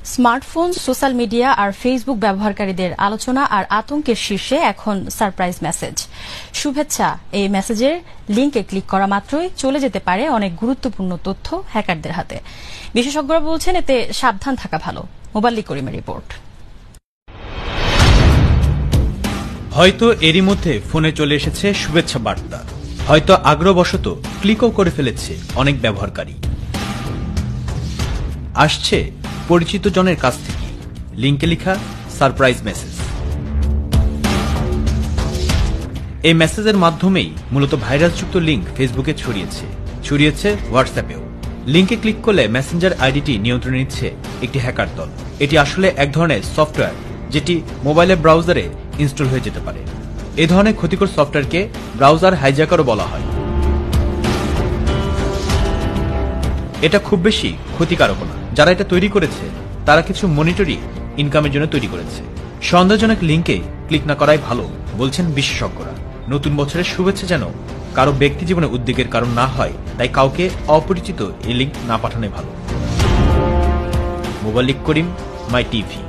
Smartphone, social media আর Facebook ব্যবহারকারীদের আলোচনা আর আতঙ্কের শীর্ষে এখন সারপ্রাইজ মেসেজ। শুভেচ্ছা এই মেসেজের লিঙ্কে ক্লিক করা মাত্রই চলে যেতে পারে অনেক গুরুত্বপূর্ণ তথ্য হ্যাকারদের হাতে। বিশেষজ্ঞরা বলছেন এতে সাবধান থাকা ভালো। মোবাল্লিক করিমের রিপোর্ট। হয়তো এরই মধ্যে ফোনে চলে এসেছে শুভেচ্ছা বার্তা, হয়তো আগ্রহবশত ক্লিকও করে ফেলেছে অনেক ব্যবহারকারী। আসছে পরিচিত জনের কাছ থেকে লিঙ্কে লেখা সারপ্রাইজ মেসেজ। এই মেসেজের মাধ্যমেই মূলত ভাইরাসযুক্ত লিঙ্ক ফেসবুকে ছড়িয়েছে হোয়াটসঅ্যাপেও। লিঙ্কে ক্লিক করলে মেসেঞ্জার আইডিটি নিয়ন্ত্রণে নিচ্ছে একটি হ্যাকার দল। এটি আসলে এক ধরনের সফটওয়্যার যেটি মোবাইলের ব্রাউজারে ইনস্টল হয়ে যেতে পারে। এ ধরনের ক্ষতিকর সফটওয়্যারকে ব্রাউজার হাইজ্যাকারও বলা হয়। এটা খুব বেশি ক্ষতিকারক না। যারা এটা তৈরি করেছে তারা কিছু মনিটরি ইনকামের জন্য তৈরি করেছে। সন্দেহজনক লিঙ্কে ক্লিক না করাই ভালো বলছেন বিশেষজ্ঞরা। নতুন বছরের শুভেচ্ছা যেন কারো ব্যক্তি জীবনে উদ্বেগের কারণ না হয়, তাই কাউকে অপরিচিত এই লিঙ্ক না পাঠানোই ভালো। মোবাল্লিক করিম, মাই টিভি।